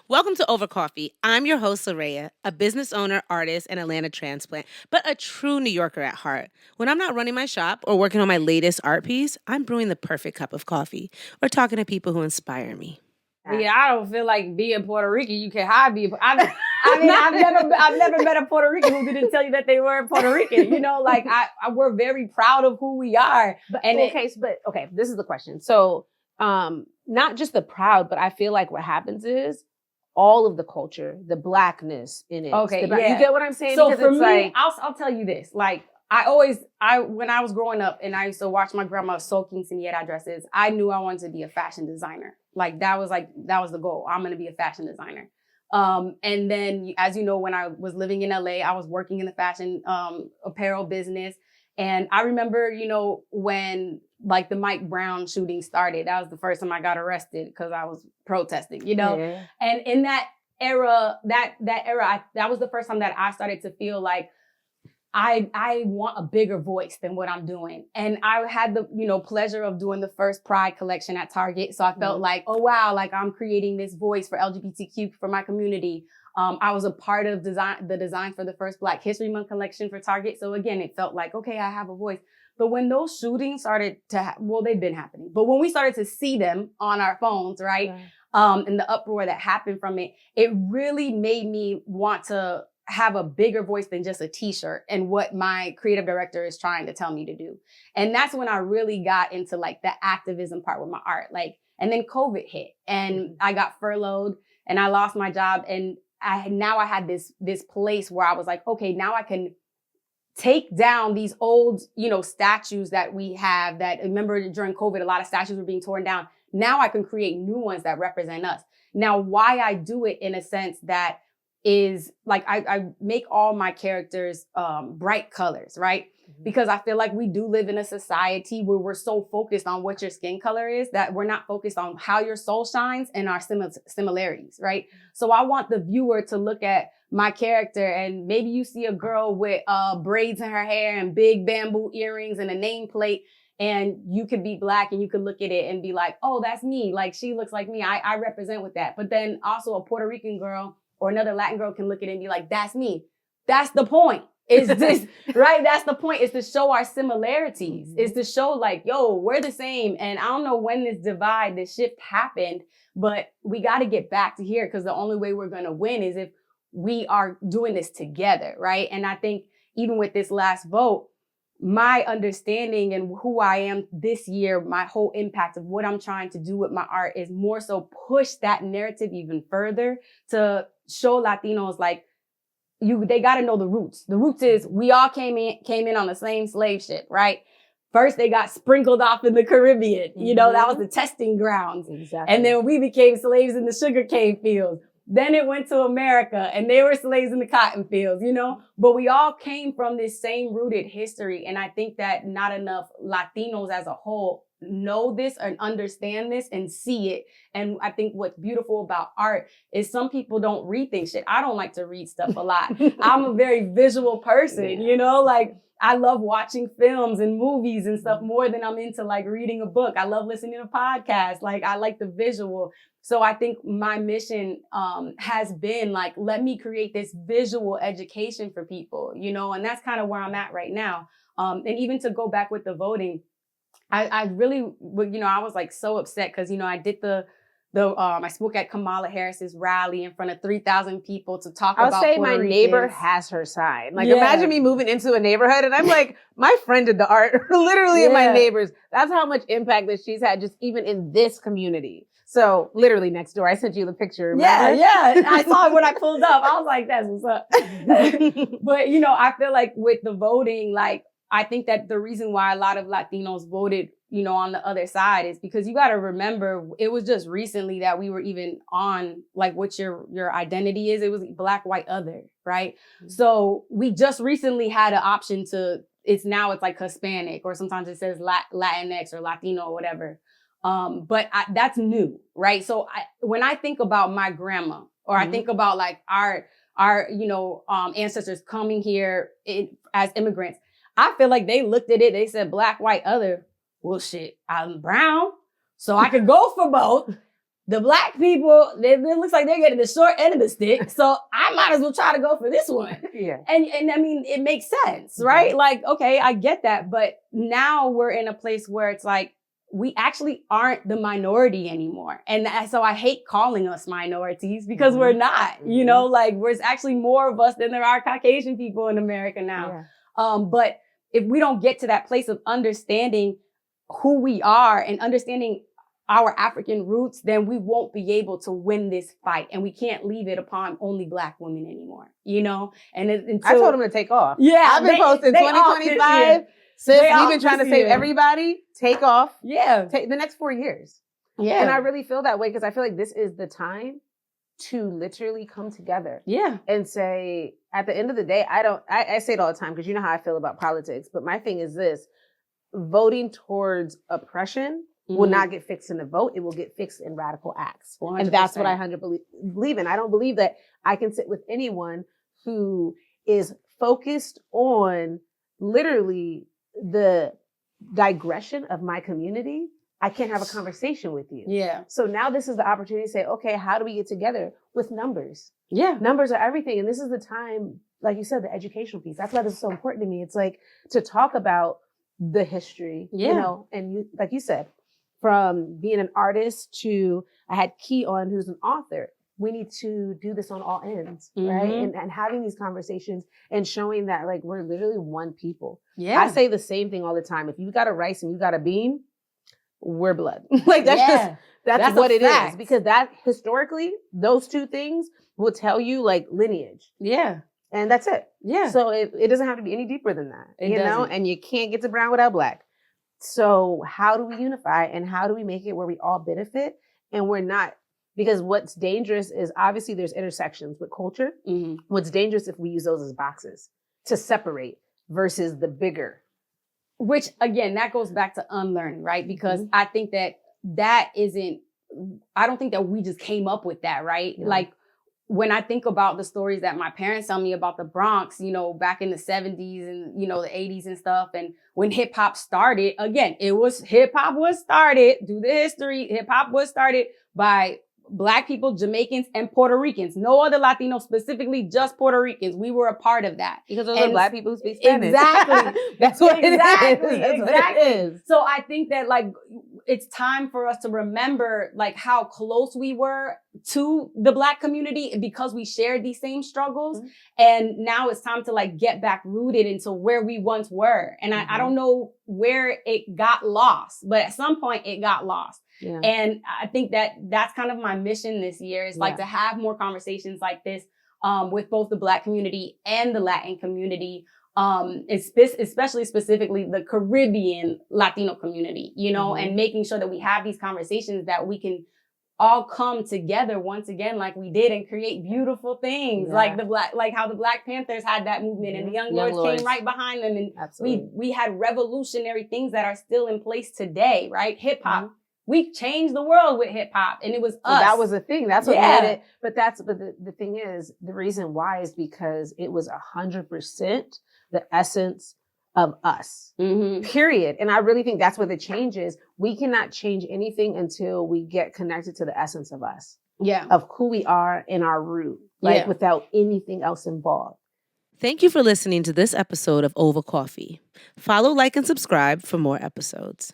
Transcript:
Welcome to Ovah Coffee. I'm your host, Soraya, a business owner, artist, and Atlanta transplant, but a true New Yorker at heart. When I'm not running my shop or working on my latest art piece, I'm brewing the perfect cup of coffee or talking to people who inspire me. Yeah, I don't feel like being Puerto Rican. You can hide me. I've never met a Puerto Rican who didn't tell you that they were Puerto Rican. You know, like we're very proud of who we are. This is the question. So, not just the proud, but I feel like what happens is all of the culture, the Blackness in it. Okay, you get what I'm saying? So because for it's me, like, I'll tell you this. Like when I was growing up and I used to watch my grandma sew quinceañera dresses, I knew I wanted to be a fashion designer. That was the goal. I'm going to be a fashion designer. And then, as you know, when I was living in LA, I was working in the fashion apparel business. And I remember, you know, when like the Mike Brown shooting started, that was the first time I got arrested because I was protesting, you know. Yeah. And in that era, that was the first time that I started to feel like I want a bigger voice than what I'm doing. And I had the, you know, pleasure of doing the first Pride collection at Target. So I felt like, oh, wow, like I'm creating this voice for LGBTQ for my community. I was a part of the design for the first Black History Month collection for Target. So again, it felt like, okay, I have a voice. But when those shootings started to, they've been happening. But when we started to see them on our phones, right? And the uproar that happened from it, it really made me want to have a bigger voice than just a t-shirt and what my creative director is trying to tell me to do. And that's when I really got into like the activism part with my art. Like, and then COVID hit and I got furloughed and I lost my job. And I had this place where I was like, okay, now I can take down these old, you know, statues that we have that, remember during COVID, a lot of statues were being torn down. Now I can create new ones that represent us. Now, why I do it in a sense that is like, I make all my characters bright colors, right? Because I feel like we do live in a society where we're so focused on what your skin color is that we're not focused on how your soul shines and our similarities, right? So I want the viewer to look at my character and maybe you see a girl with braids in her hair and big bamboo earrings and a nameplate, and you could be Black and you could look at it and be like, oh, that's me. Like, she looks like me. I represent with that. But then also a Puerto Rican girl or another Latin girl can look at it and be like, that's me. That's the point. Is this, right? That's the point, is to show our similarities, is to show like, yo, we're the same. And I don't know when this shift happened, but we got to get back to here because the only way we're going to win is if we are doing this together, right? And I think even with this last vote, my understanding and who I am this year, my whole impact of what I'm trying to do with my art is more so push that narrative even further to show Latinos like, they got to know the roots. The roots is we all came in on the same slave ship, right? First, they got sprinkled off in the Caribbean. You know, that was the testing grounds. Exactly. And then we became slaves in the sugarcane fields. Then it went to America and they were slaves in the cotton fields, you know, but we all came from this same rooted history. And I think that not enough Latinos as a whole know this and understand this and see it. And I think what's beautiful about art is some people don't read things shit. I don't like to read stuff a lot. I'm a very visual person, you know, like I love watching films and movies and stuff more than I'm into like reading a book. I love listening to podcasts. Like I like the visual. So I think my mission has been like, let me create this visual education for people, you know, and that's kind of where I'm at right now. And even to go back with the voting, I really, you know, I was like so upset because, you know, I did I spoke at Kamala Harris's rally in front of 3,000 people to talk about Puerto my Ricans. neighbor has her side. Like, imagine me moving into a neighborhood and I'm like, my friend did the art literally in my neighbors. That's how much impact that she's had just even in this community. So literally next door, I sent you the picture. Remember? Yeah. I saw it when I pulled up. I was like, that's what's up. But, you know, I feel like with the voting, like, I think that the reason why a lot of Latinos voted, you know, on the other side is because you got to remember, it was just recently that we were even on like what your identity is. It was Black, white, other, right? Mm-hmm. So we just recently had an option to, it's like Hispanic, or sometimes it says Latinx or Latino or whatever. But that's new, right? So when I think about my grandma, or I think about like our you know, ancestors coming here as immigrants, I feel like they looked at it, they said Black, white, other. Well, shit, I'm brown, so I could go for both. the black people, it looks like they're getting the short end of the stick. So I might as well try to go for this one. Yeah. And I mean, it makes sense, right? Like, okay, I get that. But now we're in a place where it's like, we actually aren't the minority anymore. And so I hate calling us minorities because we're not, you know, like there's actually more of us than there are Caucasian people in America now. Yeah. But if we don't get to that place of understanding who we are and understanding our African roots, then we won't be able to win this fight. And we can't leave it upon only Black women anymore, you know? And I told them to take off. Yeah. I've been posting 2025. Since we've been trying to save everybody, take off. Yeah. Take the next 4 years. Yeah. And I really feel that way because I feel like this is the time to literally come together. Yeah. And say, at the end of the day, I say it all the time because you know how I feel about politics. But my thing is this, voting towards oppression will not get fixed in the vote. It will get fixed in radical acts. 100%. And that's what I 100% believe in. I don't believe that I can sit with anyone who is focused on literally the digression of my community. I can't have a conversation with you. Yeah. So now this is the opportunity to say, okay, how do we get together with numbers? Yeah. Numbers are everything. And this is the time, like you said, the educational piece. That's why this is so important to me. It's like to talk about the history, you know, and you, like you said, from being an artist to I had Key on, who's an author. We need to do this on all ends, right? And having these conversations and showing that like we're literally one people. Yeah. I say the same thing all the time. If you got a rice and you got a bean, we're blood. Like that's what it is. Because that historically, those two things will tell you like lineage. Yeah. And that's it. Yeah. So it doesn't have to be any deeper than that. You know, and you can't get to brown without black. So how do we unify and how do we make it where we all benefit and we're not? Because what's dangerous is obviously there's intersections with culture. What's dangerous if we use those as boxes to separate versus the bigger. Which again, that goes back to unlearning, right? Because I think that isn't, I don't think that we just came up with that, right? Yeah. Like when I think about the stories that my parents tell me about the Bronx, you know, back in the 70s and, you know, the 80s and stuff. And when hip hop started, again, hip hop was started, do the history, hip hop was started by Black people, Jamaicans, and Puerto Ricans. No other Latinos, specifically just Puerto Ricans. We were a part of that. Because those are Black people who speak Spanish. Exactly. That's what it is. That's what it is. So I think that like, it's time for us to remember like how close we were to the Black community because we shared these same struggles. And now it's time to like get back rooted into where we once were. And I don't know where it got lost, but at some point it got lost. Yeah. And I think that that's kind of my mission this year is like to have more conversations like this with both the Black community and the Latin community, especially specifically the Caribbean Latino community, you know, and making sure that we have these conversations that we can all come together once again like we did and create beautiful things like how the Black Panthers had that movement and the Young Lords came right behind them and we had revolutionary things that are still in place today, right? Hip hop. We changed the world with hip hop and it was us. So that was the thing. That's what made it. But the thing is, the reason why is because it was 100% the essence of us, period. And I really think that's where the change is. We cannot change anything until we get connected to the essence of us. Yeah. Of who we are and our root, like without anything else involved. Thank you for listening to this episode of Ovah Coffee. Follow, like, and subscribe for more episodes.